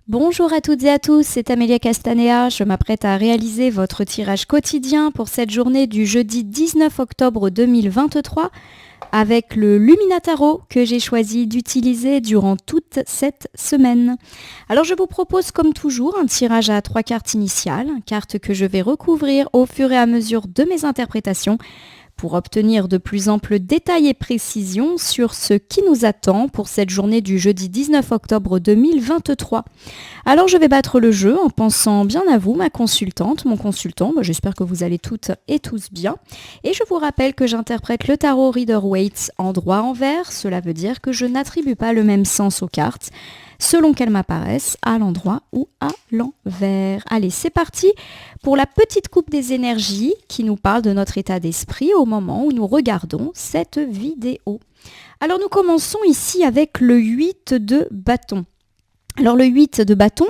Bonjour à toutes et à tous, c'est Amélia Castanea. Je m'apprête à réaliser votre tirage quotidien pour cette journée du jeudi 19 octobre 2023 avec le Luminataro que j'ai choisi d'utiliser durant toute cette semaine. Alors je vous propose comme toujours un tirage à 3 cartes initiales, cartes que je vais recouvrir au fur et à mesure de mes interprétations pour obtenir de plus amples détails et précisions sur ce qui nous attend pour cette journée du jeudi 19 octobre 2023. Alors je vais battre le jeu en pensant bien à vous, ma consultante, mon consultant. J'espère que vous allez toutes et tous bien. Et je vous rappelle que j'interprète le tarot Rider-Waite en droit-envers. Cela veut dire que je n'attribue pas le même sens aux cartes selon qu'elles m'apparaissent à l'endroit ou à l'envers. Allez, c'est parti pour la petite coupe des énergies qui nous parle de notre état d'esprit au moment où nous regardons cette vidéo. Alors nous commençons ici avec le 8 de bâton. Alors le 8 de bâton,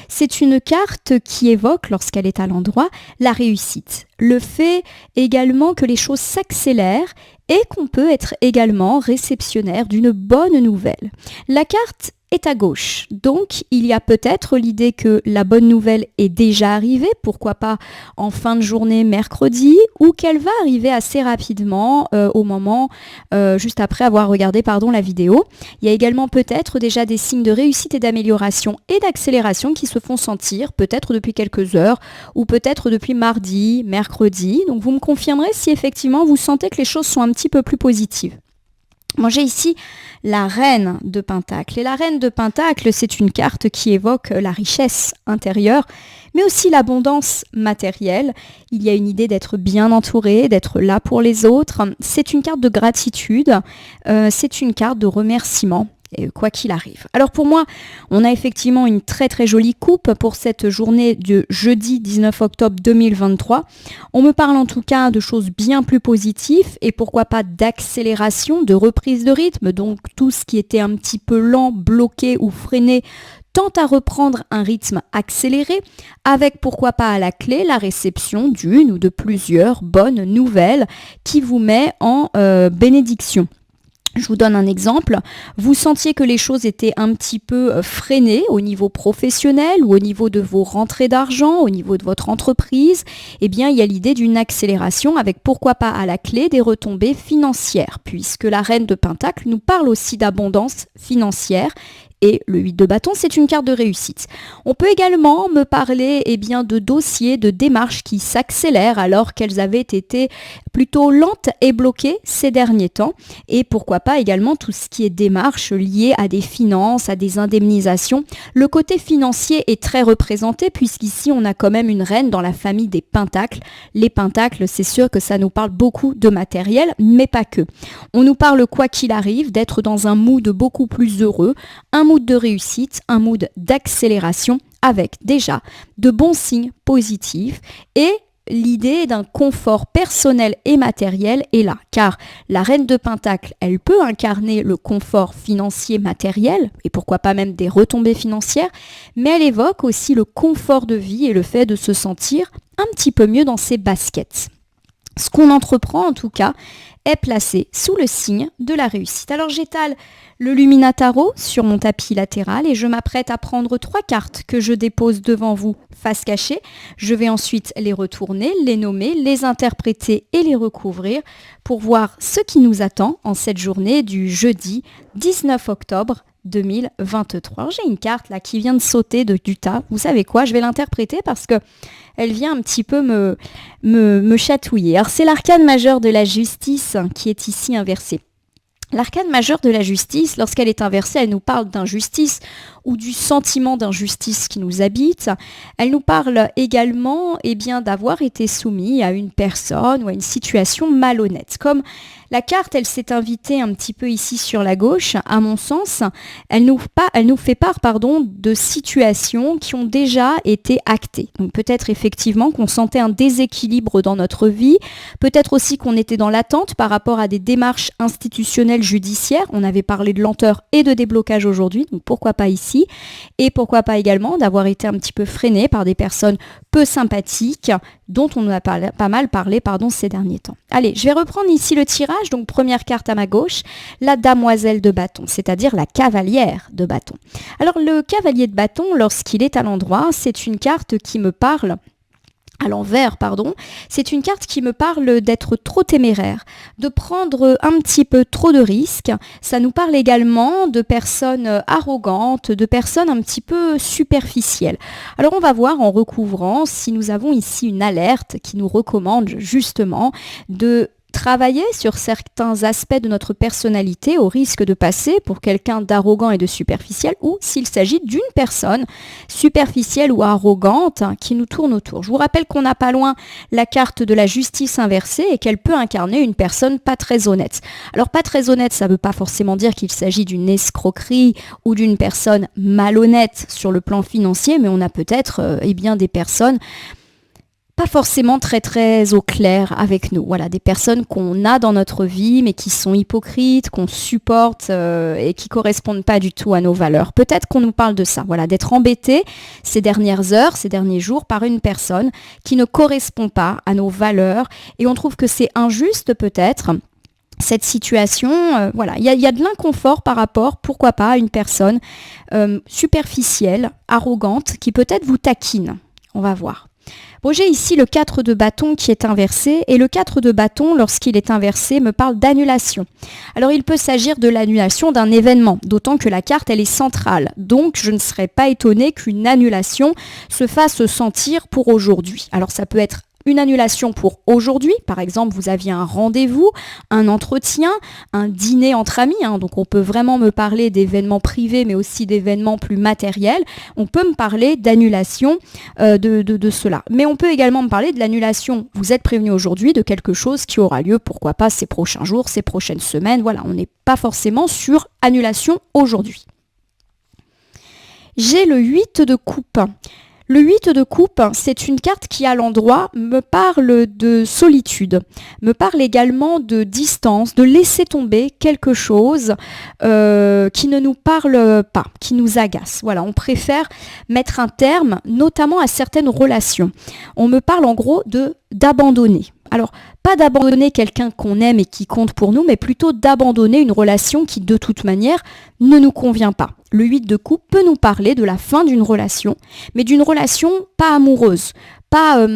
c'est une carte qui évoque, lorsqu'elle est à l'endroit, la réussite. Le fait également que les choses s'accélèrent et qu'on peut être également réceptionnaire d'une bonne nouvelle. La carte est à gauche, donc il y a peut-être l'idée que la bonne nouvelle est déjà arrivée, pourquoi pas en fin de journée mercredi, ou qu'elle va arriver assez rapidement au moment, juste après avoir regardé la vidéo. Il y a également peut-être déjà des signes de réussite et d'amélioration et d'accélération qui se font sentir, peut-être depuis quelques heures, ou peut-être depuis mardi, mercredi. Donc vous me confirmerez si effectivement vous sentez que les choses sont un petit peu plus positives. Moi, j'ai ici la reine de Pentacle. Et la reine de Pentacle, c'est une carte qui évoque la richesse intérieure, mais aussi l'abondance matérielle. Il y a une idée d'être bien entouré, d'être là pour les autres. C'est une carte de gratitude, c'est une carte de remerciement. Quoi qu'il arrive. Alors pour moi, on a effectivement une très très jolie coupe pour cette journée de jeudi 19 octobre 2023. On me parle en tout cas de choses bien plus positives et pourquoi pas d'accélération, de reprise de rythme. Donc tout ce qui était un petit peu lent, bloqué ou freiné tente à reprendre un rythme accéléré avec pourquoi pas à la clé la réception d'une ou de plusieurs bonnes nouvelles qui vous met en bénédiction. Je vous donne un exemple. Vous sentiez que les choses étaient un petit peu freinées au niveau professionnel ou au niveau de vos rentrées d'argent, au niveau de votre entreprise. Eh bien, il y a l'idée d'une accélération avec pourquoi pas à la clé des retombées financières, puisque la reine de Pentacle nous parle aussi d'abondance financière. Et le 8 de bâton, c'est une carte de réussite. On peut également me parler de dossiers, de démarches qui s'accélèrent alors qu'elles avaient été plutôt lentes et bloquées ces derniers temps. Et pourquoi pas également tout ce qui est démarches liées à des finances, à des indemnisations. Le côté financier est très représenté puisqu'ici on a quand même une reine dans la famille des pentacles. Les pentacles, c'est sûr que ça nous parle beaucoup de matériel, mais pas que. On nous parle quoi qu'il arrive d'être dans un mood beaucoup plus heureux, un mood de réussite, un mood d'accélération avec déjà de bons signes positifs et l'idée d'un confort personnel et matériel est là, car la reine de Pentacle, elle peut incarner le confort financier matériel, et pourquoi pas même des retombées financières, mais elle évoque aussi le confort de vie et le fait de se sentir un petit peu mieux dans ses baskets. Ce qu'on entreprend en tout cas est placé sous le signe de la réussite. Alors j'étale le Luminataro sur mon tapis latéral et je m'apprête à prendre 3 cartes que je dépose devant vous face cachée. Je vais ensuite les retourner, les nommer, les interpréter et les recouvrir pour voir ce qui nous attend en cette journée du jeudi 19 octobre 2023. Alors, j'ai une carte là qui vient de sauter du tas. Vous savez quoi? Je vais l'interpréter parce que elle vient un petit peu me chatouiller. Alors c'est l'arcane majeur de la justice qui est ici inversée. L'arcane majeure de la justice, lorsqu'elle est inversée, elle nous parle d'injustice ou du sentiment d'injustice qui nous habite. Elle nous parle également d'avoir été soumis à une personne ou à une situation malhonnête. Comme la carte, elle s'est invitée un petit peu ici sur la gauche, à mon sens, elle nous fait part de situations qui ont déjà été actées. Donc peut-être effectivement qu'on sentait un déséquilibre dans notre vie, peut-être aussi qu'on était dans l'attente par rapport à des démarches institutionnelles judiciaires. On avait parlé de lenteur et de déblocage aujourd'hui, donc pourquoi pas ici, et pourquoi pas également d'avoir été un petit peu freiné par des personnes peu sympathiques dont on a pas mal parlé ces derniers temps. Allez, je vais reprendre ici le tirage tirage. Donc première carte à ma gauche, la damoiselle de bâton, c'est-à-dire la cavalière de bâton. Alors le cavalier de bâton, lorsqu'il est à l'endroit, c'est une carte qui me parle à l'envers, pardon, c'est une carte qui me parle d'être trop téméraire, de prendre un petit peu trop de risques. Ça nous parle également de personnes arrogantes, de personnes un petit peu superficielles. Alors on va voir en recouvrant si nous avons ici une alerte qui nous recommande justement de travailler sur certains aspects de notre personnalité au risque de passer pour quelqu'un d'arrogant et de superficiel, ou s'il s'agit d'une personne superficielle ou arrogante qui nous tourne autour. Je vous rappelle qu'on n'a pas loin la carte de la justice inversée et qu'elle peut incarner une personne pas très honnête. Alors pas très honnête, ça ne veut pas forcément dire qu'il s'agit d'une escroquerie ou d'une personne malhonnête sur le plan financier, mais on a peut-être des personnes pas forcément très au clair avec nous. Voilà, des personnes qu'on a dans notre vie, mais qui sont hypocrites, qu'on supporte et qui correspondent pas du tout à nos valeurs. Peut-être qu'on nous parle de ça, voilà, d'être embêté ces dernières heures, ces derniers jours par une personne qui ne correspond pas à nos valeurs et on trouve que c'est injuste peut-être. Cette situation, il y a de l'inconfort par rapport, pourquoi pas, à une personne superficielle, arrogante, qui peut-être vous taquine. On va voir. Bon, j'ai ici le 4 de bâton qui est inversé et le 4 de bâton, lorsqu'il est inversé, me parle d'annulation. Alors il peut s'agir de l'annulation d'un événement, d'autant que la carte elle est centrale. Donc je ne serais pas étonnée qu'une annulation se fasse sentir pour aujourd'hui. Alors ça peut être une annulation pour aujourd'hui, par exemple vous aviez un rendez-vous, un entretien, un dîner entre amis, donc on peut vraiment me parler d'événements privés mais aussi d'événements plus matériels, on peut me parler d'annulation de cela. Mais on peut également me parler de l'annulation, vous êtes prévenu aujourd'hui de quelque chose qui aura lieu, pourquoi pas ces prochains jours, ces prochaines semaines, voilà, on n'est pas forcément sur annulation aujourd'hui. J'ai le 8 de coupe. Le 8 de coupe, c'est une carte qui à l'endroit me parle de solitude, me parle également de distance, de laisser tomber quelque chose qui ne nous parle pas, qui nous agace. Voilà, on préfère mettre un terme notamment à certaines relations. On me parle en gros d'abandonner. Alors, pas d'abandonner quelqu'un qu'on aime et qui compte pour nous, mais plutôt d'abandonner une relation qui, de toute manière, ne nous convient pas. Le 8 de coupe peut nous parler de la fin d'une relation, mais d'une relation pas amoureuse, pas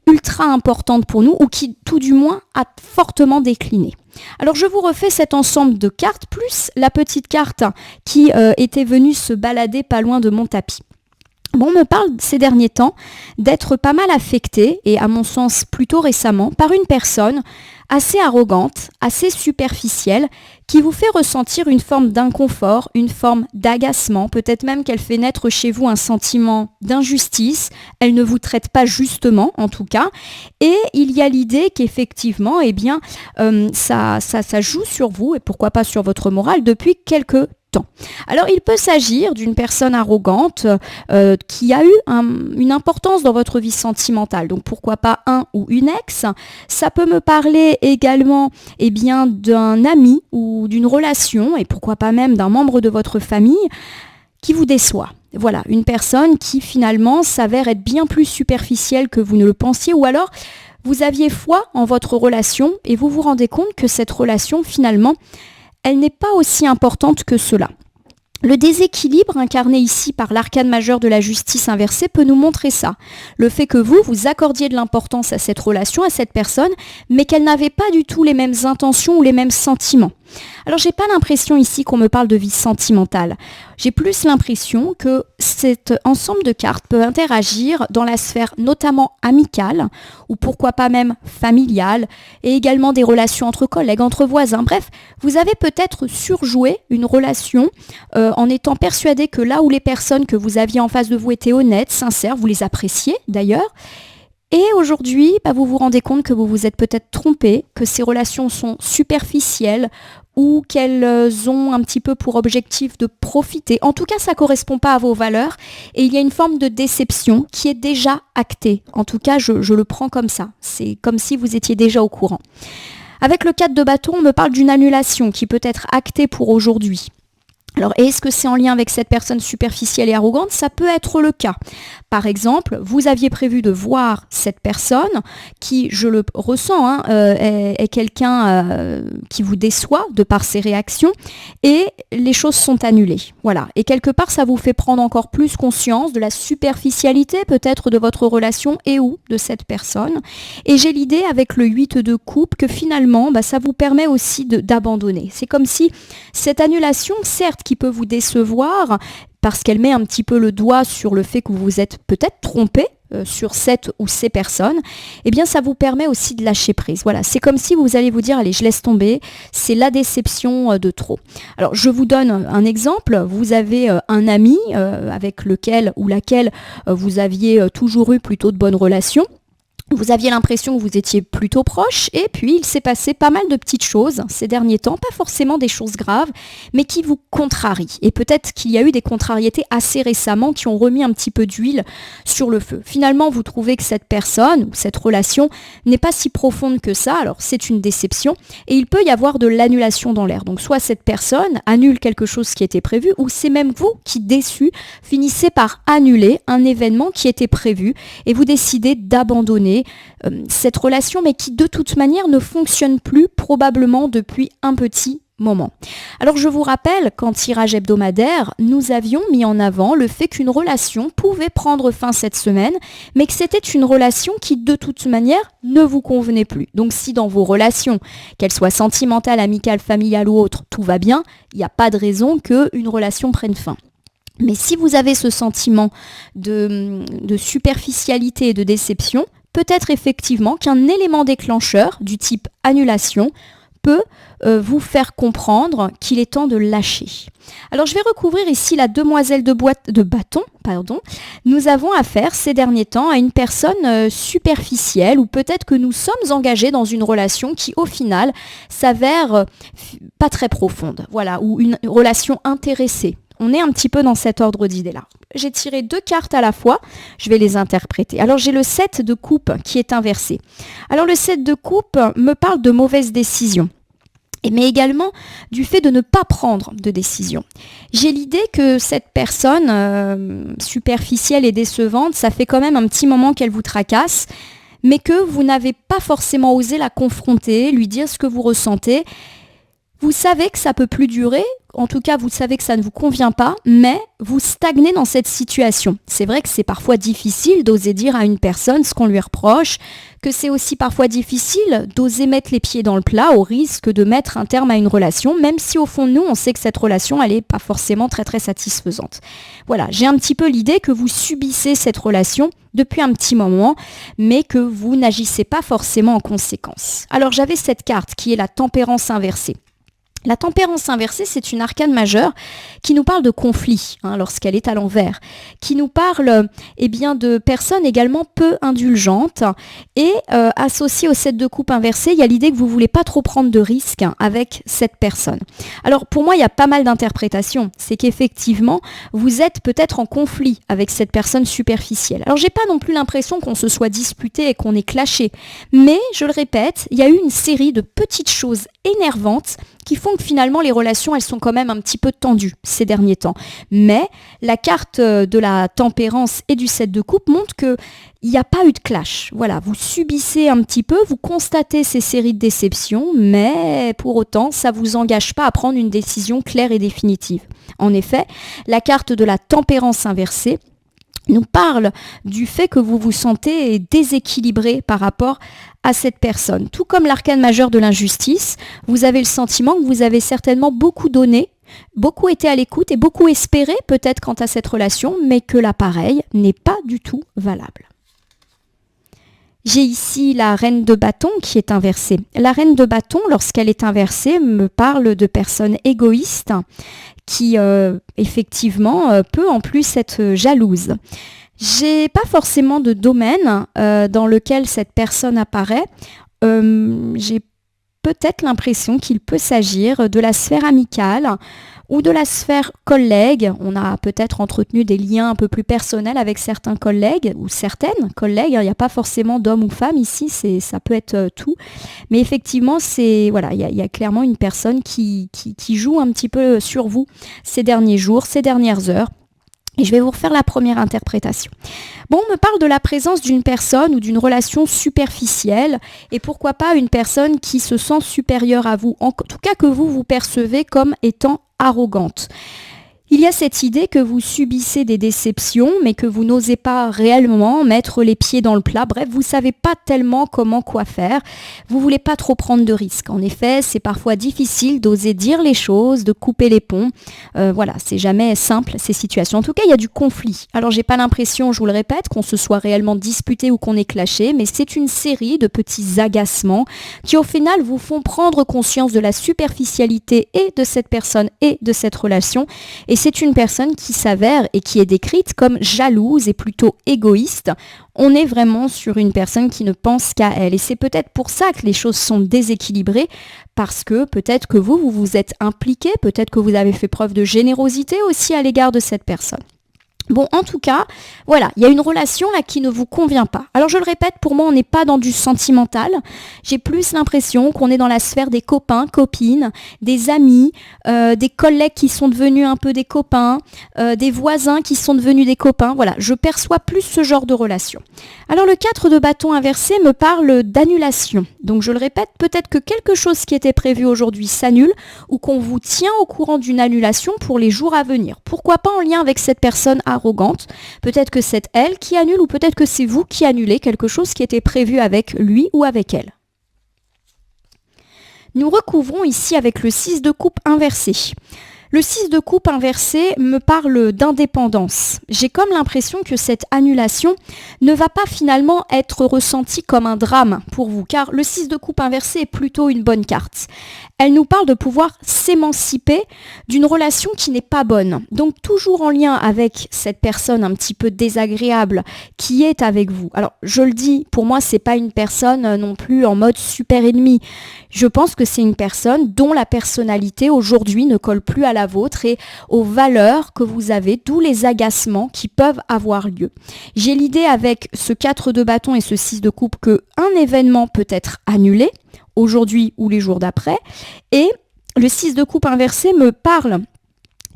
ultra importante pour nous, ou qui, tout du moins, a fortement décliné. Alors, je vous refais cet ensemble de cartes, plus la petite carte qui était venue se balader pas loin de mon tapis. Bon, on me parle ces derniers temps d'être pas mal affecté, et à mon sens plutôt récemment, par une personne assez arrogante, assez superficielle, qui vous fait ressentir une forme d'inconfort, une forme d'agacement, peut-être même qu'elle fait naître chez vous un sentiment d'injustice, elle ne vous traite pas justement en tout cas, et il y a l'idée qu'effectivement, ça joue sur vous, et pourquoi pas sur votre morale depuis quelques temps. Alors il peut s'agir d'une personne arrogante qui a eu une importance dans votre vie sentimentale, donc pourquoi pas un ou une ex. Ça peut me parler également d'un ami ou d'une relation, et pourquoi pas même d'un membre de votre famille qui vous déçoit. Voilà, une personne qui finalement s'avère être bien plus superficielle que vous ne le pensiez, ou alors vous aviez foi en votre relation et vous vous rendez compte que cette relation finalement elle n'est pas aussi importante que cela. Le déséquilibre incarné ici par l'arcane majeur de la justice inversée peut nous montrer ça. Le fait que vous accordiez de l'importance à cette relation, à cette personne, mais qu'elle n'avait pas du tout les mêmes intentions ou les mêmes sentiments. Alors j'ai pas l'impression ici qu'on me parle de vie sentimentale. J'ai plus l'impression que cet ensemble de cartes peut interagir dans la sphère notamment amicale ou pourquoi pas même familiale et également des relations entre collègues, entre voisins. Bref, vous avez peut-être surjoué une relation en étant persuadé que là où les personnes que vous aviez en face de vous étaient honnêtes, sincères, vous les appréciez d'ailleurs. Et aujourd'hui, vous vous rendez compte que vous vous êtes peut-être trompé, que ces relations sont superficielles ou qu'elles ont un petit peu pour objectif de profiter. En tout cas, ça ne correspond pas à vos valeurs et il y a une forme de déception qui est déjà actée. En tout cas, je le prends comme ça. C'est comme si vous étiez déjà au courant. Avec le 4 de bâton, on me parle d'une annulation qui peut être actée pour aujourd'hui. Alors, est-ce que c'est en lien avec cette personne superficielle et arrogante ? Ça peut être le cas. Par exemple, vous aviez prévu de voir cette personne qui, je le ressens, est quelqu'un qui vous déçoit de par ses réactions et les choses sont annulées. Voilà. Et quelque part, ça vous fait prendre encore plus conscience de la superficialité peut-être de votre relation et ou de cette personne. Et j'ai l'idée avec le 8 de coupe que finalement, ça vous permet aussi d'abandonner. C'est comme si cette annulation, certes, qui peut vous décevoir, parce qu'elle met un petit peu le doigt sur le fait que vous vous êtes peut-être trompé sur cette ou ces personnes, eh bien ça vous permet aussi de lâcher prise. Voilà, c'est comme si vous allez vous dire, allez, je laisse tomber, c'est la déception de trop. Alors je vous donne un exemple, vous avez un ami avec lequel ou laquelle vous aviez toujours eu plutôt de bonnes relations. Vous aviez l'impression que vous étiez plutôt proche et puis il s'est passé pas mal de petites choses ces derniers temps, pas forcément des choses graves, mais qui vous contrarient. Et peut-être qu'il y a eu des contrariétés assez récemment qui ont remis un petit peu d'huile sur le feu. Finalement, vous trouvez que cette personne ou cette relation n'est pas si profonde que ça, alors c'est une déception et il peut y avoir de l'annulation dans l'air. Donc soit cette personne annule quelque chose qui était prévu ou c'est même vous qui, déçu, finissez par annuler un événement qui était prévu et vous décidez d'abandonner cette relation, mais qui de toute manière ne fonctionne plus probablement depuis un petit moment. Alors je vous rappelle qu'en tirage hebdomadaire, nous avions mis en avant le fait qu'une relation pouvait prendre fin cette semaine, mais que c'était une relation qui de toute manière ne vous convenait plus. Donc si dans vos relations, qu'elles soient sentimentales, amicales, familiales ou autres, tout va bien, il n'y a pas de raison qu'une relation prenne fin. Mais si vous avez ce sentiment de superficialité et de déception, peut-être effectivement qu'un élément déclencheur du type annulation peut vous faire comprendre qu'il est temps de lâcher. Alors je vais recouvrir ici la demoiselle de bâton. Nous avons affaire ces derniers temps à une personne superficielle ou peut-être que nous sommes engagés dans une relation qui au final s'avère pas très profonde. Voilà, ou une relation intéressée. On est un petit peu dans cet ordre d'idées-là. J'ai tiré 2 cartes à la fois, je vais les interpréter. Alors j'ai le 7 de coupe qui est inversé. Alors le 7 de coupe me parle de mauvaises décisions, mais également du fait de ne pas prendre de décision. J'ai l'idée que cette personne superficielle et décevante, ça fait quand même un petit moment qu'elle vous tracasse, mais que vous n'avez pas forcément osé la confronter, lui dire ce que vous ressentez. Vous savez que ça peut plus durer, en tout cas vous savez que ça ne vous convient pas, mais vous stagnez dans cette situation. C'est vrai que c'est parfois difficile d'oser dire à une personne ce qu'on lui reproche, que c'est aussi parfois difficile d'oser mettre les pieds dans le plat au risque de mettre un terme à une relation, même si au fond de nous on sait que cette relation elle n'est pas forcément très très satisfaisante. Voilà, j'ai un petit peu l'idée que vous subissez cette relation depuis un petit moment, mais que vous n'agissez pas forcément en conséquence. Alors j'avais cette carte qui est la tempérance inversée. La tempérance inversée, c'est une arcane majeure qui nous parle de conflit, lorsqu'elle est à l'envers, qui nous parle de personnes également peu indulgentes et associée au 7 de coupe inversé, il y a l'idée que vous ne voulez pas trop prendre de risques avec cette personne. Alors pour moi, il y a pas mal d'interprétations. C'est qu'effectivement, vous êtes peut-être en conflit avec cette personne superficielle. Alors j'ai pas non plus l'impression qu'on se soit disputé et qu'on ait clashé, mais je le répète, il y a eu une série de petites choses énervantes qui font que finalement les relations elles sont quand même un petit peu tendues ces derniers temps. Mais la carte de la tempérance et du 7 de coupe montre qu'il n'y a pas eu de clash. Voilà, vous subissez un petit peu, vous constatez ces séries de déceptions, mais pour autant ça ne vous engage pas à prendre une décision claire et définitive. En effet, la carte de la tempérance inversée nous parle du fait que vous vous sentez déséquilibré par rapport à cette personne. Tout comme l'arcane majeur de l'injustice, vous avez le sentiment que vous avez certainement beaucoup donné, beaucoup été à l'écoute et beaucoup espéré peut-être quant à cette relation, mais que l'appareil n'est pas du tout valable. J'ai ici la reine de bâton qui est inversée. La reine de bâton, lorsqu'elle est inversée, me parle de personnes égoïstes qui, effectivement, peut en plus être jalouse. J'ai pas forcément de domaine dans lequel cette personne apparaît. J'ai peut-être l'impression qu'il peut s'agir de la sphère amicale ou de la sphère collègue. On a peut-être entretenu des liens un peu plus personnels avec certains collègues ou certaines collègues. Il n'y a pas forcément d'homme ou femme ici, ça peut être tout. Mais effectivement, il y a clairement une personne qui joue un petit peu sur vous ces derniers jours, ces dernières heures. Et je vais vous refaire la première interprétation. Bon, on me parle de la présence d'une personne ou d'une relation superficielle, et pourquoi pas une personne qui se sent supérieure à vous, en tout cas que vous percevez comme étant arrogante. Il y a cette idée que vous subissez des déceptions, mais que vous n'osez pas réellement mettre les pieds dans le plat. Bref, vous ne savez pas tellement quoi faire. Vous ne voulez pas trop prendre de risques. En effet, c'est parfois difficile d'oser dire les choses, de couper les ponts. Voilà, c'est jamais simple ces situations. En tout cas, il y a du conflit. Alors, j'ai pas l'impression, je vous le répète, qu'on se soit réellement disputé ou qu'on ait clashé, mais c'est une série de petits agacements qui, au final, vous font prendre conscience de la superficialité et de cette personne et de cette relation. Et c'est une personne qui s'avère et qui est décrite comme jalouse et plutôt égoïste. On est vraiment sur une personne qui ne pense qu'à elle. Et c'est peut-être pour ça que les choses sont déséquilibrées, parce que peut-être que vous vous êtes impliqué, peut-être que vous avez fait preuve de générosité aussi à l'égard de cette personne. Bon, en tout cas, voilà, il y a une relation là qui ne vous convient pas. Alors je le répète, pour moi, on n'est pas dans du sentimental. J'ai plus l'impression qu'on est dans la sphère des copains, copines, des amis, des collègues qui sont devenus un peu des copains, des voisins qui sont devenus des copains. Voilà, je perçois plus ce genre de relation. Alors le 4 de bâton inversé me parle d'annulation. Donc je le répète, peut-être que quelque chose qui était prévu aujourd'hui s'annule ou qu'on vous tient au courant d'une annulation pour les jours à venir. Pourquoi pas en lien avec cette personne arrogante. Peut-être que c'est elle qui annule ou peut-être que c'est vous qui annulez quelque chose qui était prévu avec lui ou avec elle. Nous recouvrons ici avec le 6 de coupe inversé. Le 6 de coupe inversé me parle d'indépendance. J'ai comme l'impression que cette annulation ne va pas finalement être ressentie comme un drame pour vous, car le 6 de coupe inversé est plutôt une bonne carte. Elle nous parle de pouvoir s'émanciper d'une relation qui n'est pas bonne. Donc toujours en lien avec cette personne un petit peu désagréable qui est avec vous. Alors je le dis, pour moi c'est pas une personne non plus en mode super ennemi. Je pense que c'est une personne dont la personnalité aujourd'hui ne colle plus à la vôtre et aux valeurs que vous avez, d'où les agacements qui peuvent avoir lieu. J'ai l'idée avec ce 4 de bâton et ce 6 de coupe que un événement peut être annulé aujourd'hui ou les jours d'après, et le 6 de coupe inversé me parle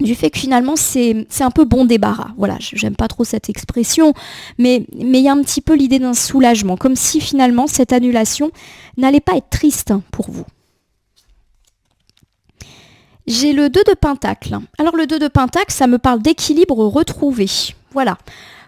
du fait que finalement c'est un peu bon débarras. Voilà, j'aime pas trop cette expression, mais il y a un petit peu l'idée d'un soulagement, comme si finalement cette annulation n'allait pas être triste pour vous. J'ai le 2 de pentacle. Alors le 2 de pentacle, ça me parle d'équilibre retrouvé. Voilà.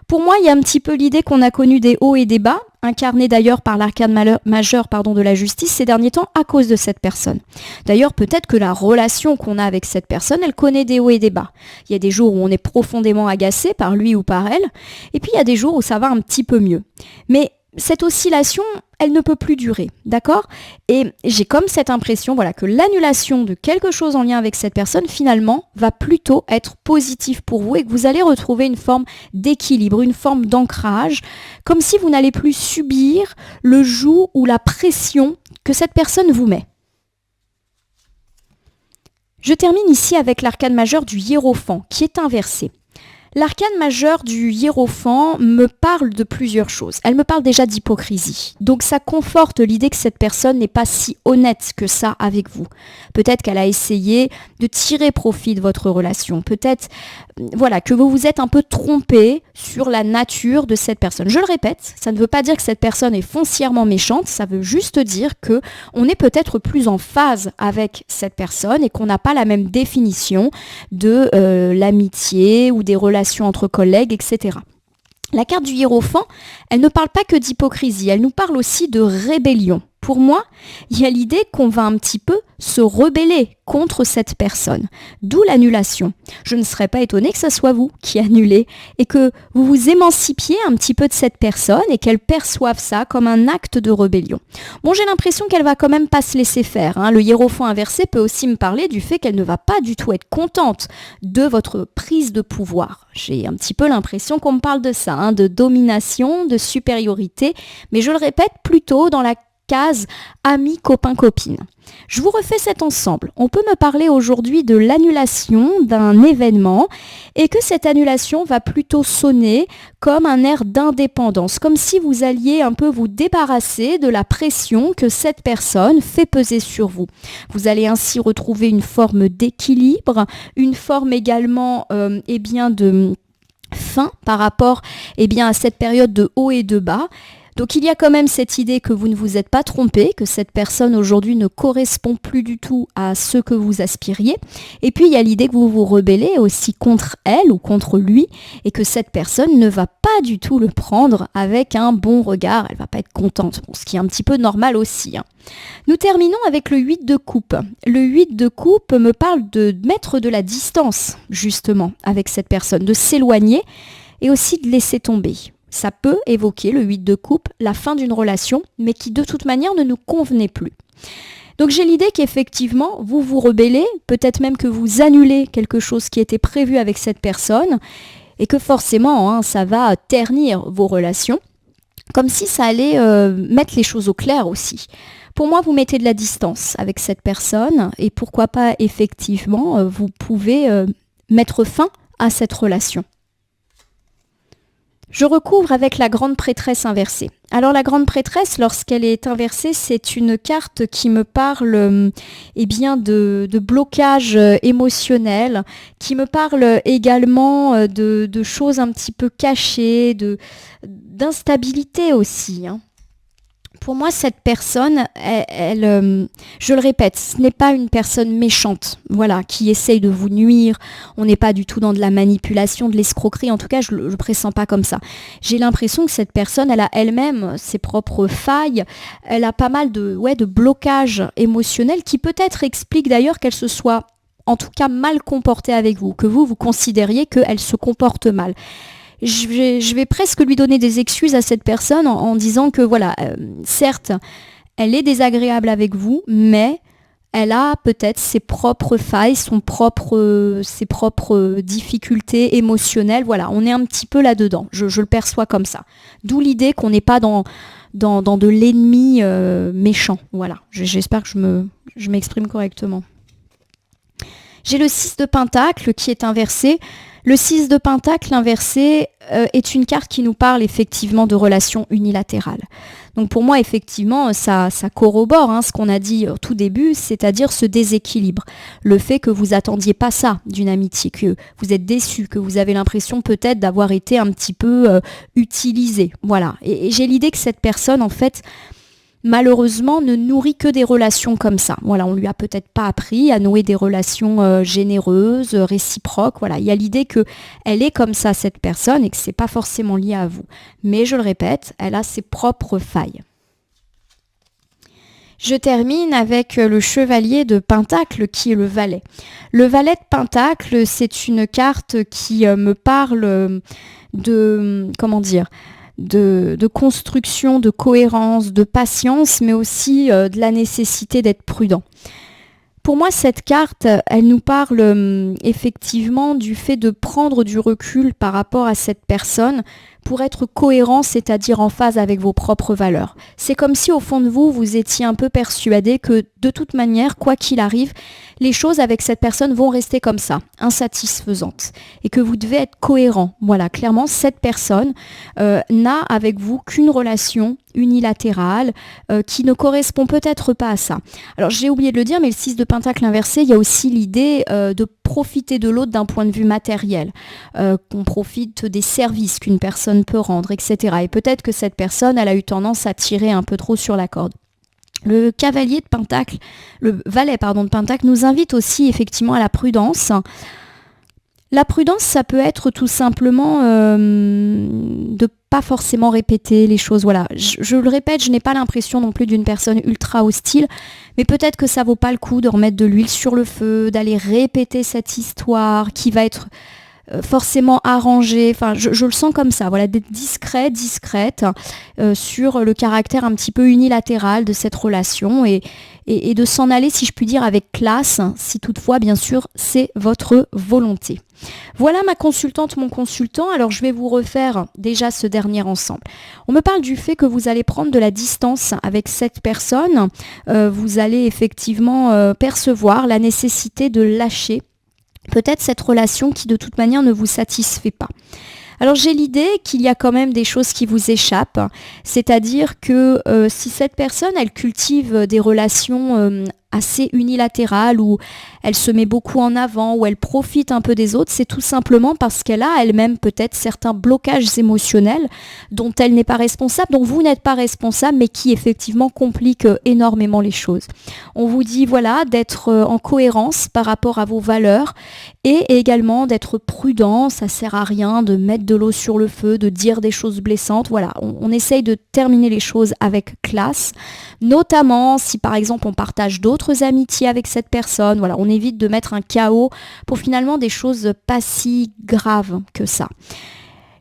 Pour moi, il y a un petit peu l'idée qu'on a connu des hauts et des bas, incarnés d'ailleurs par l'arcane majeur de la justice ces derniers temps à cause de cette personne. D'ailleurs, peut-être que la relation qu'on a avec cette personne, elle connaît des hauts et des bas. Il y a des jours où on est profondément agacé par lui ou par elle, et puis il y a des jours où ça va un petit peu mieux. Mais cette oscillation, elle ne peut plus durer, d'accord ? Et j'ai comme cette impression, voilà, que l'annulation de quelque chose en lien avec cette personne, finalement, va plutôt être positive pour vous et que vous allez retrouver une forme d'équilibre, une forme d'ancrage, comme si vous n'allez plus subir le joug ou la pression que cette personne vous met. Je termine ici avec l'arcane majeur du hiérophant, qui est inversé. L'arcane majeur du hiérophant me parle de plusieurs choses. Elle me parle déjà d'hypocrisie. Donc ça conforte l'idée que cette personne n'est pas si honnête que ça avec vous. Peut-être qu'elle a essayé de tirer profit de votre relation. Peut-être voilà, que vous vous êtes un peu trompé sur la nature de cette personne. Je le répète, ça ne veut pas dire que cette personne est foncièrement méchante, ça veut juste dire qu'on est peut-être plus en phase avec cette personne et qu'on n'a pas la même définition de l'amitié ou des relations entre collègues, etc. La carte du hiérophant, elle ne parle pas que d'hypocrisie, elle nous parle aussi de rébellion. Pour moi, il y a l'idée qu'on va un petit peu se rebeller contre cette personne, d'où l'annulation. Je ne serais pas étonnée que ce soit vous qui annulez et que vous vous émancipiez un petit peu de cette personne et qu'elle perçoive ça comme un acte de rébellion. Bon, j'ai l'impression qu'elle va quand même pas se laisser faire, hein. Le hiérophant inversé peut aussi me parler du fait qu'elle ne va pas du tout être contente de votre prise de pouvoir. J'ai un petit peu l'impression qu'on me parle de ça, hein, de domination, de supériorité, mais je le répète, plutôt dans la case amis, copains, copines. Je vous refais cet ensemble. On peut me parler aujourd'hui de l'annulation d'un événement et que cette annulation va plutôt sonner comme un air d'indépendance, comme si vous alliez un peu vous débarrasser de la pression que cette personne fait peser sur vous. Vous allez ainsi retrouver une forme d'équilibre, une forme également fin par rapport à cette période de haut et de bas. Donc il y a quand même cette idée que vous ne vous êtes pas trompé, que cette personne aujourd'hui ne correspond plus du tout à ce que vous aspiriez. Et puis il y a l'idée que vous vous rebellez aussi contre elle ou contre lui et que cette personne ne va pas du tout le prendre avec un bon regard. Elle ne va pas être contente, ce qui est un petit peu normal aussi. Nous terminons avec le 8 de coupe. Le 8 de coupe me parle de mettre de la distance justement avec cette personne, de s'éloigner et aussi de laisser tomber. Ça peut évoquer, le 8 de coupe, la fin d'une relation, mais qui de toute manière ne nous convenait plus. Donc j'ai l'idée qu'effectivement, vous vous rebellez, peut-être même que vous annulez quelque chose qui était prévu avec cette personne, et que forcément, ça va ternir vos relations, comme si ça allait mettre les choses au clair aussi. Pour moi, vous mettez de la distance avec cette personne, et pourquoi pas effectivement, vous pouvez mettre fin à cette relation. Je recouvre avec la grande prêtresse inversée. Alors la grande prêtresse, lorsqu'elle est inversée, c'est une carte qui me parle de blocage émotionnel, qui me parle également de choses un petit peu cachées, d'instabilité aussi. Pour moi, cette personne, je le répète, ce n'est pas une personne méchante, qui essaye de vous nuire. On n'est pas du tout dans de la manipulation, de l'escroquerie. En tout cas, je ne le pressens pas comme ça. J'ai l'impression que cette personne, elle a elle-même ses propres failles. Elle a pas mal de blocages émotionnels qui peut-être expliquent d'ailleurs qu'elle se soit, en tout cas, mal comportée avec vous, que vous considériez qu'elle se comporte mal. Je vais presque lui donner des excuses à cette personne en disant que certes, elle est désagréable avec vous, mais elle a peut-être ses propres failles, ses propres difficultés émotionnelles. On est un petit peu là-dedans. Je le perçois comme ça. D'où l'idée qu'on n'est pas dans de l'ennemi méchant. J'espère que je m'exprime correctement. J'ai le 6 de Pentacle qui est inversé. Le 6 de Pentacle inversé est une carte qui nous parle effectivement de relations unilatérales. Donc pour moi, effectivement, ça corrobore ce qu'on a dit au tout début, c'est-à-dire ce déséquilibre. Le fait que vous attendiez pas ça d'une amitié, que vous êtes déçu, que vous avez l'impression peut-être d'avoir été un petit peu utilisé. Et j'ai l'idée que cette personne, en fait, malheureusement, ne nourrit que des relations comme ça. On lui a peut-être pas appris à nouer des relations généreuses, réciproques. Il y a l'idée qu'elle est comme ça, cette personne, et que c'est pas forcément lié à vous. Mais je le répète, elle a ses propres failles. Je termine avec le chevalier de Pentacle qui est le valet. Le valet de Pentacle, c'est une carte qui me parle de construction, de cohérence, de patience, mais aussi de la nécessité d'être prudent. Pour moi, cette carte, elle nous parle effectivement du fait de prendre du recul par rapport à cette personne pour être cohérent, c'est-à-dire en phase avec vos propres valeurs. C'est comme si au fond de vous, vous étiez un peu persuadé que de toute manière, quoi qu'il arrive, les choses avec cette personne vont rester comme ça, insatisfaisantes, et que vous devez être cohérent. Clairement, cette personne n'a avec vous qu'une relation unilatérale qui ne correspond peut-être pas à ça. Alors j'ai oublié de le dire, mais le 6 de Pentacle inversé, il y a aussi l'idée de profiter de l'autre d'un point de vue matériel, qu'on profite des services qu'une personne peut rendre, etc. Et peut-être que cette personne, elle a eu tendance à tirer un peu trop sur la corde. Le cavalier de Pentacle, le valet de Pentacle nous invite aussi effectivement à la prudence. La prudence, ça peut être tout simplement de pas forcément répéter les choses. Je le répète, je n'ai pas l'impression non plus d'une personne ultra hostile, mais peut-être que ça vaut pas le coup de remettre de l'huile sur le feu, d'aller répéter cette histoire qui va être forcément arrangée. Je le sens comme ça, d'être discrète sur le caractère un petit peu unilatéral de cette relation et de s'en aller, si je puis dire, avec classe, si toutefois, bien sûr, c'est votre volonté. Voilà ma consultante, mon consultant. Alors, je vais vous refaire déjà ce dernier ensemble. On me parle du fait que vous allez prendre de la distance avec cette personne. Vous allez effectivement percevoir la nécessité de lâcher peut-être cette relation qui de toute manière ne vous satisfait pas. Alors j'ai l'idée qu'il y a quand même des choses qui vous échappent, c'est-à-dire que si cette personne, elle cultive des relations assez unilatérale, où elle se met beaucoup en avant, où elle profite un peu des autres, c'est tout simplement parce qu'elle a elle-même peut-être certains blocages émotionnels dont elle n'est pas responsable, dont vous n'êtes pas responsable, mais qui effectivement compliquent énormément les choses. On vous dit voilà d'être en cohérence par rapport à vos valeurs et également d'être prudent. Ça sert à rien de mettre de l'eau sur le feu, de dire des choses blessantes. Voilà, on essaye de terminer les choses avec classe, notamment si par exemple on partage d'autres amitiés avec cette personne. Voilà, on évite de mettre un chaos pour finalement des choses pas si graves que ça.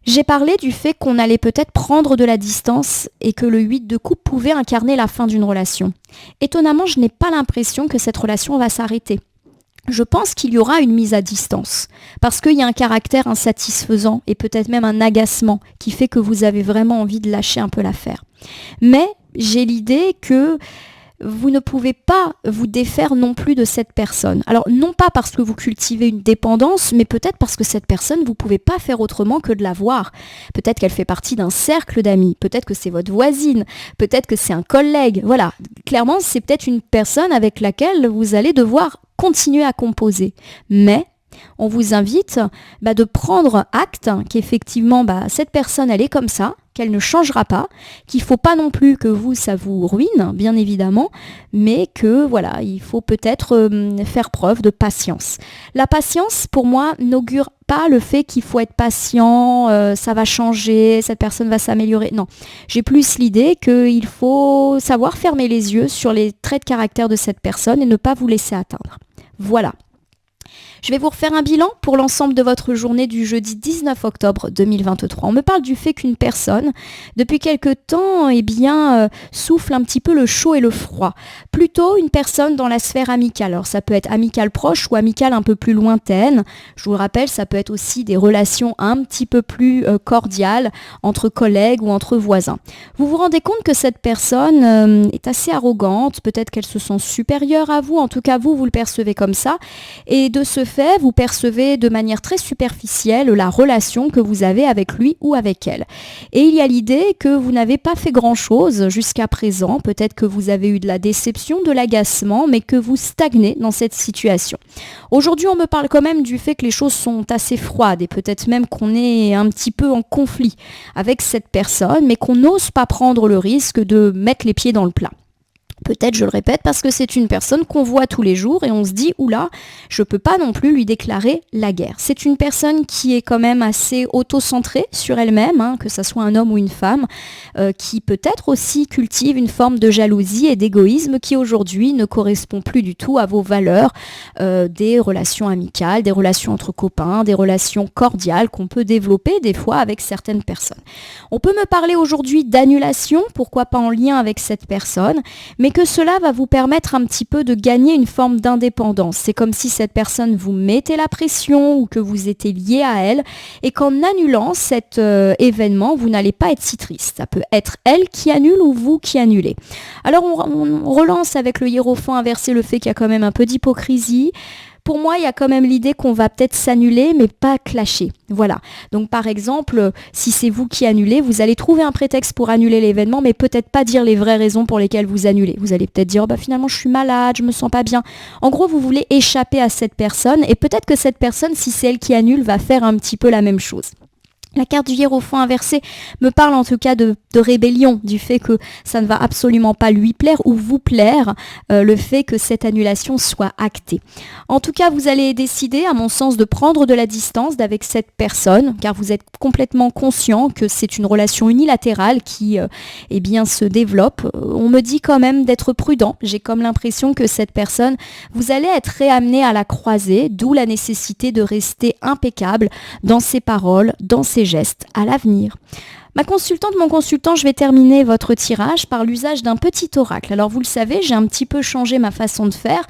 J'ai parlé du fait qu'on allait peut-être prendre de la distance et que le 8 de coupe pouvait incarner la fin d'une relation. Étonnamment, je n'ai pas l'impression que cette relation va s'arrêter. Je pense qu'il y aura une mise à distance, parce qu'il y a un caractère insatisfaisant et peut-être même un agacement qui fait que vous avez vraiment envie de lâcher un peu l'affaire. Mais j'ai l'idée que vous ne pouvez pas vous défaire non plus de cette personne. Alors non pas parce que vous cultivez une dépendance, mais peut-être parce que cette personne, vous ne pouvez pas faire autrement que de la voir. Peut-être qu'elle fait partie d'un cercle d'amis, peut-être que c'est votre voisine, peut-être que c'est un collègue. Voilà, clairement c'est peut-être une personne avec laquelle vous allez devoir continuer à composer. Mais on vous invite de prendre acte qu'effectivement cette personne elle est comme ça, qu'elle ne changera pas, qu'il ne faut pas non plus que ça vous ruine, bien évidemment, mais que voilà, il faut peut-être faire preuve de patience. La patience, pour moi, n'augure pas le fait qu'il faut être patient, ça va changer, cette personne va s'améliorer. Non, j'ai plus l'idée qu'il faut savoir fermer les yeux sur les traits de caractère de cette personne et ne pas vous laisser atteindre. Voilà. Je vais vous refaire un bilan pour l'ensemble de votre journée du jeudi 19 octobre 2023. On me parle du fait qu'une personne, depuis quelque temps, souffle un petit peu le chaud et le froid. Plutôt une personne dans la sphère amicale. Alors ça peut être amicale proche ou amicale un peu plus lointaine. Je vous le rappelle, ça peut être aussi des relations un petit peu plus cordiales entre collègues ou entre voisins. Vous vous rendez compte que cette personne est assez arrogante, peut-être qu'elle se sent supérieure à vous, en tout cas vous le percevez comme ça, et de ce fait, vous percevez de manière très superficielle la relation que vous avez avec lui ou avec elle. Et il y a l'idée que vous n'avez pas fait grand-chose jusqu'à présent, peut-être que vous avez eu de la déception, de l'agacement, mais que vous stagnez dans cette situation. Aujourd'hui, on me parle quand même du fait que les choses sont assez froides et peut-être même qu'on est un petit peu en conflit avec cette personne, mais qu'on n'ose pas prendre le risque de mettre les pieds dans le plat. Peut-être, je le répète, parce que c'est une personne qu'on voit tous les jours et on se dit, oula, je peux pas non plus lui déclarer la guerre. C'est une personne qui est quand même assez auto-centrée sur elle-même, que ça soit un homme ou une femme, qui peut-être aussi cultive une forme de jalousie et d'égoïsme qui aujourd'hui ne correspond plus du tout à vos valeurs des relations amicales, des relations entre copains, des relations cordiales qu'on peut développer des fois avec certaines personnes. On peut me parler aujourd'hui d'annulation, pourquoi pas en lien avec cette personne, mais que cela va vous permettre un petit peu de gagner une forme d'indépendance. C'est comme si cette personne vous mettait la pression ou que vous étiez lié à elle et qu'en annulant cet événement, vous n'allez pas être si triste. Ça peut être elle qui annule ou vous qui annulez. Alors on relance avec le hiérophant inversé le fait qu'il y a quand même un peu d'hypocrisie. Pour moi, il y a quand même l'idée qu'on va peut-être s'annuler, mais pas clasher. Voilà. Donc, par exemple, si c'est vous qui annulez, vous allez trouver un prétexte pour annuler l'événement, mais peut-être pas dire les vraies raisons pour lesquelles vous annulez. Vous allez peut-être dire, finalement, je suis malade, je me sens pas bien. En gros, vous voulez échapper à cette personne, et peut-être que cette personne, si c'est elle qui annule, va faire un petit peu la même chose. La carte du hiérophant inversé me parle en tout cas de rébellion, du fait que ça ne va absolument pas lui plaire ou vous plaire, le fait que cette annulation soit actée. En tout cas, vous allez décider, à mon sens, de prendre de la distance avec cette personne, car vous êtes complètement conscient que c'est une relation unilatérale qui se développe. On me dit quand même d'être prudent. J'ai comme l'impression que cette personne, vous allez être réamené à la croisée, d'où la nécessité de rester impeccable dans ses paroles, dans ses gestes à l'avenir. Ma consultante, mon consultant, je vais terminer votre tirage par l'usage d'un petit oracle. Alors vous le savez, j'ai un petit peu changé ma façon de faire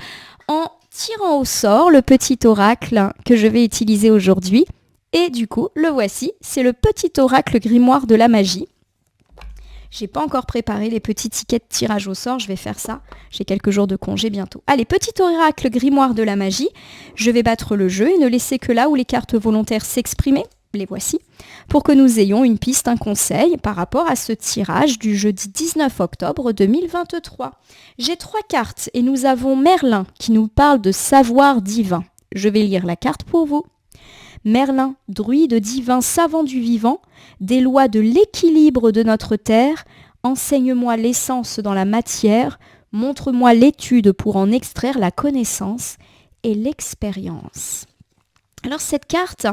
en tirant au sort le petit oracle que je vais utiliser aujourd'hui. Et du coup, le voici, c'est le petit oracle grimoire de la magie. J'ai pas encore préparé les petits tickets de tirage au sort, je vais faire ça. J'ai quelques jours de congé bientôt. Allez, petit oracle grimoire de la magie. Je vais battre le jeu et ne laisser que là où les cartes volontaires s'exprimer. les voici, pour que nous ayons une piste, un conseil par rapport à ce tirage du jeudi 19 octobre 2023. J'ai 3 cartes et nous avons Merlin qui nous parle de savoir divin. Je vais lire la carte pour vous. Merlin, druide divin, savant du vivant, des lois de l'équilibre de notre terre, enseigne-moi l'essence dans la matière, montre-moi l'étude pour en extraire la connaissance et l'expérience. Alors cette carte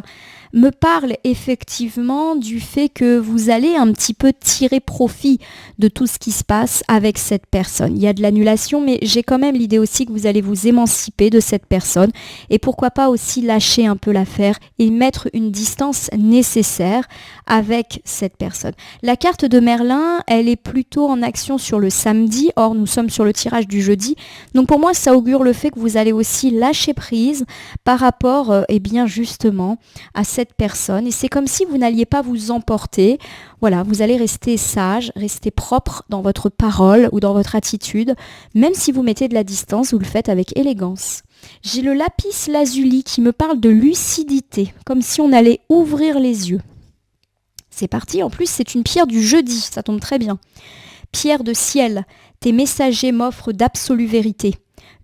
me parle effectivement du fait que vous allez un petit peu tirer profit de tout ce qui se passe avec cette personne. Il y a de l'annulation, mais j'ai quand même l'idée aussi que vous allez vous émanciper de cette personne et pourquoi pas aussi lâcher un peu l'affaire et mettre une distance nécessaire avec cette personne. La carte de Merlin, elle est plutôt en action sur le samedi, or nous sommes sur le tirage du jeudi. Donc pour moi, ça augure le fait que vous allez aussi lâcher prise par rapport justement à cette personne. Et c'est comme si vous n'alliez pas vous emporter. Voilà, vous allez rester sage, rester propre dans votre parole ou dans votre attitude. Même si vous mettez de la distance, vous le faites avec élégance. J'ai le lapis lazuli qui me parle de lucidité, comme si on allait ouvrir les yeux. C'est parti, en plus c'est une pierre du jeudi, ça tombe très bien. Pierre de ciel, tes messagers m'offrent d'absolues vérités.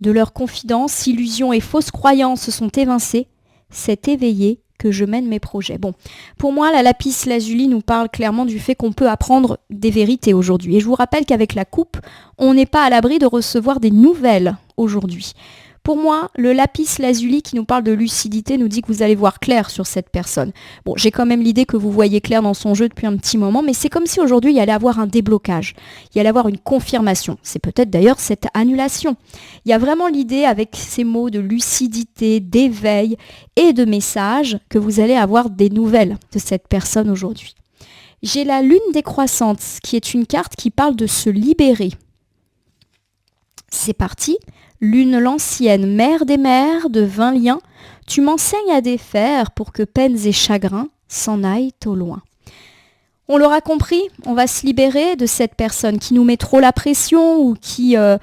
De leurs confidences, illusions et fausses croyances sont évincées. C'est éveillé que je mène mes projets. Bon, pour moi, la lapis lazuli nous parle clairement du fait qu'on peut apprendre des vérités aujourd'hui. Et je vous rappelle qu'avec la coupe, on n'est pas à l'abri de recevoir des nouvelles aujourd'hui. Pour moi, le lapis lazuli qui nous parle de lucidité nous dit que vous allez voir clair sur cette personne. Bon, j'ai quand même l'idée que vous voyez clair dans son jeu depuis un petit moment, mais c'est comme si aujourd'hui il y allait avoir un déblocage, il y allait avoir une confirmation. C'est peut-être d'ailleurs cette annulation. Il y a vraiment l'idée avec ces mots de lucidité, d'éveil et de message que vous allez avoir des nouvelles de cette personne aujourd'hui. J'ai la lune décroissante qui est une carte qui parle de se libérer. C'est parti. Lune l'ancienne, mère des mères, de 20 liens, tu m'enseignes à défaire pour que peines et chagrins s'en aillent au loin. On l'aura compris, on va se libérer de cette personne qui nous met trop la pression ou qui est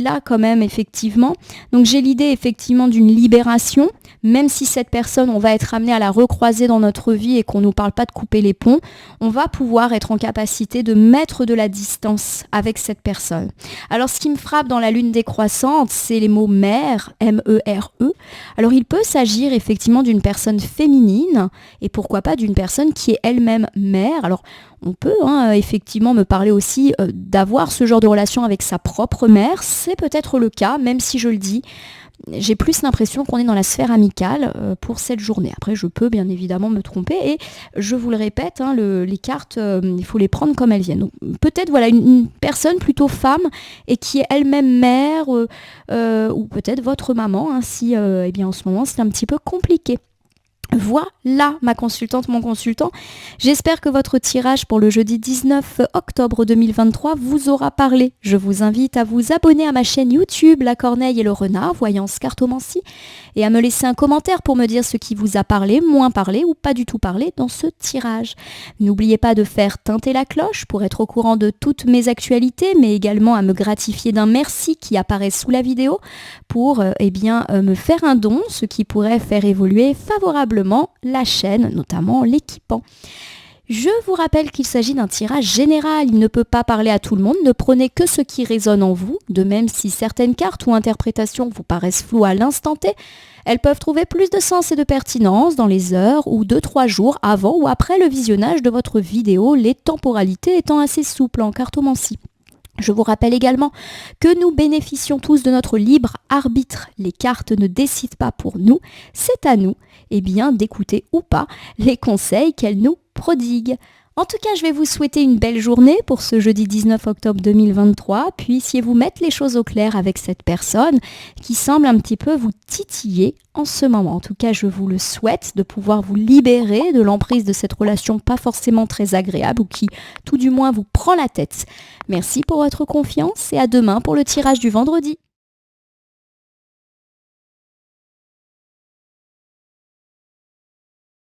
là quand même effectivement. Donc j'ai l'idée effectivement d'une libération, même si cette personne, on va être amené à la recroiser dans notre vie et qu'on ne nous parle pas de couper les ponts, on va pouvoir être en capacité de mettre de la distance avec cette personne. Alors ce qui me frappe dans la lune décroissante, c'est les mots mère, M-E-R-E. Alors il peut s'agir effectivement d'une personne féminine et pourquoi pas d'une personne qui est elle-même mère. Alors on peut effectivement me parler aussi d'avoir ce genre de relation avec sa propre mère. C'est peut-être le cas, même si je le dis, j'ai plus l'impression qu'on est dans la sphère amicale pour cette journée. Après, je peux bien évidemment me tromper et je vous le répète, les cartes, il faut les prendre comme elles viennent. Donc, peut-être voilà une personne plutôt femme et qui est elle-même mère ou peut-être votre maman, si en ce moment c'est un petit peu compliqué. Voilà ma consultante, mon consultant. J'espère que votre tirage pour le jeudi 19 octobre 2023 vous aura parlé. Je vous invite à vous abonner à ma chaîne YouTube La Corneille et le Renard, Voyance Cartomancie, et à me laisser un commentaire pour me dire ce qui vous a parlé, moins parlé ou pas du tout parlé dans ce tirage. N'oubliez pas de faire teinter la cloche pour être au courant de toutes mes actualités, mais également à me gratifier d'un merci qui apparaît sous la vidéo pour me faire un don, ce qui pourrait faire évoluer favorablement la chaîne, notamment l'équipant. Je vous rappelle qu'il s'agit d'un tirage général, il ne peut pas parler à tout le monde, ne prenez que ce qui résonne en vous, de même si certaines cartes ou interprétations vous paraissent floues à l'instant T, elles peuvent trouver plus de sens et de pertinence dans les heures ou 2-3 jours avant ou après le visionnage de votre vidéo, les temporalités étant assez souples en cartomancie. Je vous rappelle également que nous bénéficions tous de notre libre arbitre. Les cartes ne décident pas pour nous, c'est à nous d'écouter ou pas les conseils qu'elles nous prodiguent. En tout cas, je vais vous souhaiter une belle journée pour ce jeudi 19 octobre 2023. Puissiez-vous mettre les choses au clair avec cette personne qui semble un petit peu vous titiller en ce moment. En tout cas, je vous le souhaite de pouvoir vous libérer de l'emprise de cette relation pas forcément très agréable ou qui, tout du moins, vous prend la tête. Merci pour votre confiance et à demain pour le tirage du vendredi.